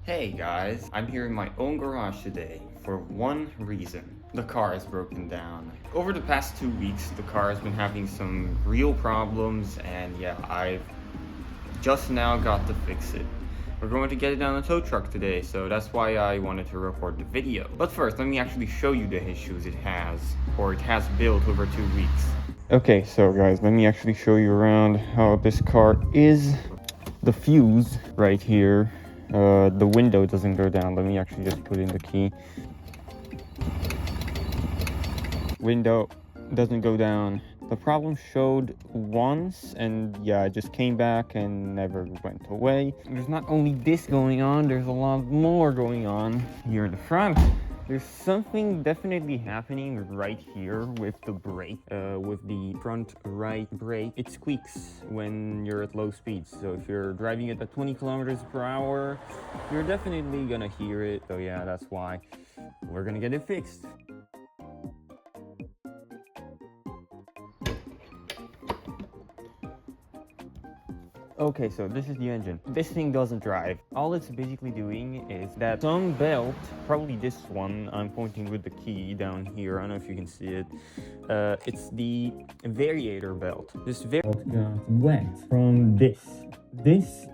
Hey guys, I'm here in my own garage today for one reason. The car is broken down. Over the past 2 weeks, the car has been having some real problems and yeah, I've just now got to fix it. We're going to get it on a tow truck today, so that's why I wanted to record the video. But first, let me actually show you the issues it has built over 2 weeks. Okay, so guys, let me actually show you around how this car is. The fuse right here, the window doesn't go down. Let me actually just put in the key. Window doesn't go down. The problem showed once and yeah, it just came back and never went away. There's not only this going on, there's a lot more going on here in the front. There's something definitely happening right here with the brake, with the front right brake. It squeaks when you're at low speeds. So if you're driving it at 20 kilometers per hour, you're definitely gonna hear it. So yeah, that's why we're gonna get it fixed. Okay, so this is the engine. This thing doesn't drive. All it's basically doing is that some belt, probably this one, I'm pointing with the key down here, I don't know if you can see it. It's the variator belt. This belt got wet from this. This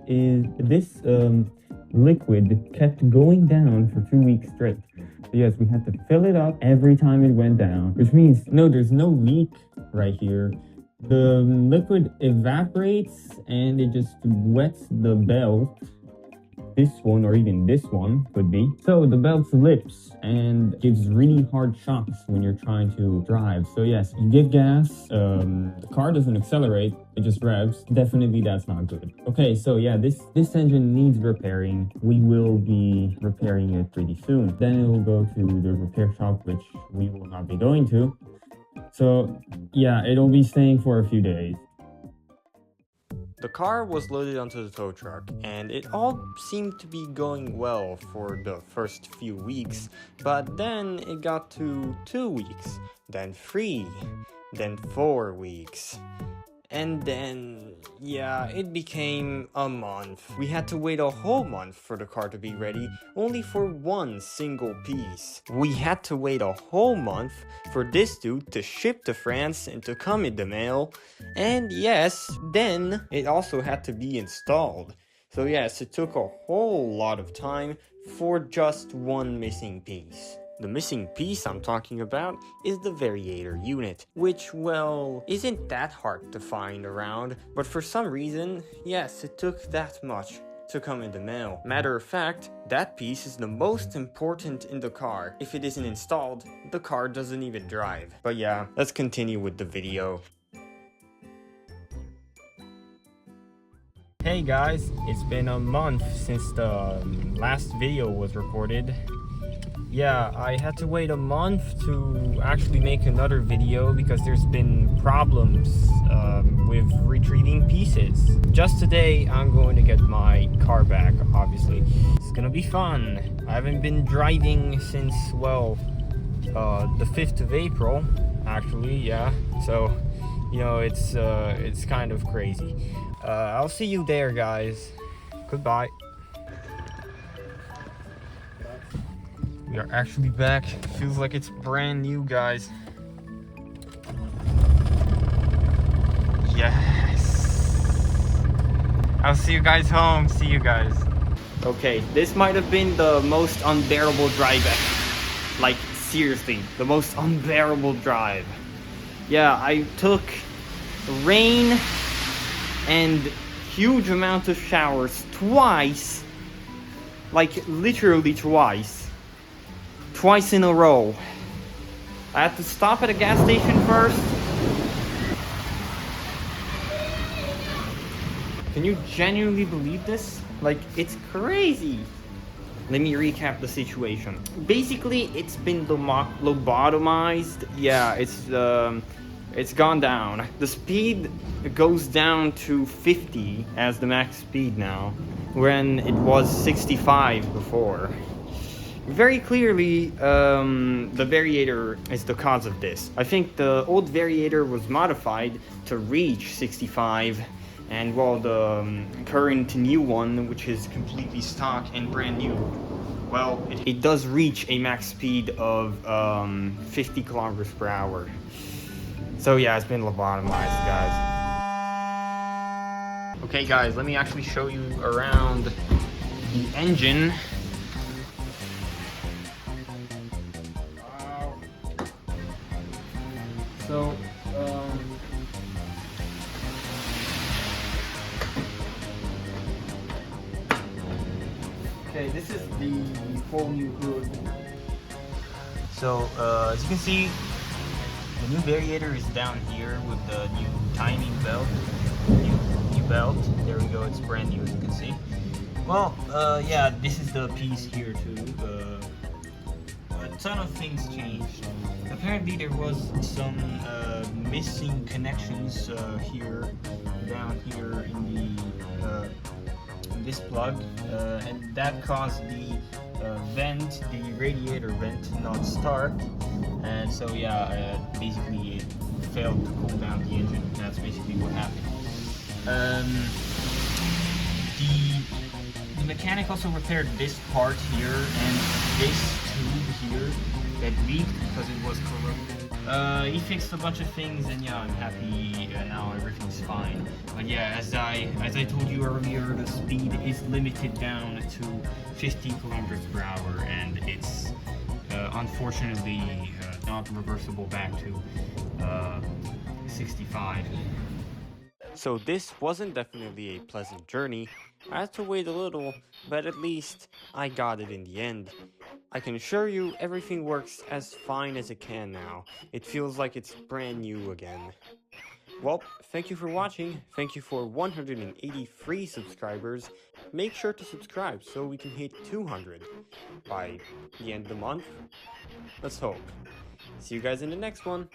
liquid kept going down for 2 weeks straight. So yes, we had to fill it up every time it went down, which means, no, there's no leak right here. The liquid evaporates and it just wets the belt. This one or even this one could be. So the belt slips and gives really hard shocks when you're trying to drive. So yes, you give gas, the car doesn't accelerate, it just revs. Definitely that's not good. Okay, so yeah, this engine needs repairing. We will be repairing it pretty soon. Then it will go to the repair shop, which we will not be going to. So yeah, it'll be staying for a few days. The car was loaded onto the tow truck and it all seemed to be going well for the first few weeks, but then it got to 2 weeks, then 3, then 4 weeks. And then, yeah, it became a month. We had to wait a whole month for the car to be ready, only for one single piece. We had to wait a whole month for this dude to ship to France and to come in the mail. And yes, then it also had to be installed. So yes, it took a whole lot of time for just one missing piece. The missing piece I'm talking about is the variator unit, which, well, isn't that hard to find around, but for some reason, yes, it took that much to come in the mail. Matter of fact, that piece is the most important in the car. If it isn't installed, the car doesn't even drive. But yeah, let's continue with the video. Hey guys, it's been a month since the last video was recorded. Yeah, I had to wait a month to actually make another video because there's been problems with retrieving pieces. Just today, I'm going to get my car back, obviously. It's gonna be fun. I haven't been driving since, well, the 5th of April, actually, yeah. So, you know, it's kind of crazy. I'll see you there, guys. Goodbye. We are actually back. Feels like it's brand new, guys. Yes. I'll see you guys home. See you guys. Okay, this might have been the most unbearable drive ever. Like, seriously, the most unbearable drive. Yeah, I took rain and huge amount of showers twice. Like, literally twice. Twice in a row. I had to stop at a gas station first. Can you genuinely believe this? Like, it's crazy. Let me recap the situation. Basically, it's been lobotomized. Yeah, it's gone down. The speed goes down to 50 as the max speed now, when it was 65 before. Very clearly, the variator is the cause of this. I think the old variator was modified to reach 65 And well, the current new one, which is completely stock and brand new, well, it does reach a max speed of 50 kilometers per hour. So yeah, it's been lobotomized, guys. Okay guys, let me actually show you around the engine. Wow. So, okay, this is the whole new hood. So, as you can see, the new variator is down here with the new timing belt. New belt. There we go. It's brand new, as you can see. Well, yeah, this is the piece here too. A ton of things changed. Apparently, there was some missing connections here, down here in the this plug, and that caused the vent, the radiator vent, to not start. And so yeah, basically it failed to cool down the engine. That's basically what happened. The mechanic also repaired this part here and this tube here that leaked because it was corroded. He fixed a bunch of things, and yeah, I'm happy now. Everything's fine. But yeah, as I told you earlier, the speed is limited down to 50 kilometers per hour, and it's unfortunately not reversible back to 65. So this wasn't definitely a pleasant journey. I had to wait a little, but at least I got it in the end. I can assure you everything works as fine as it can now. It feels like it's brand new again. Well, thank you for watching. Thank you for 183 subscribers. Make sure to subscribe so we can hit 200 by the end of the month. Let's hope. See you guys in the next one.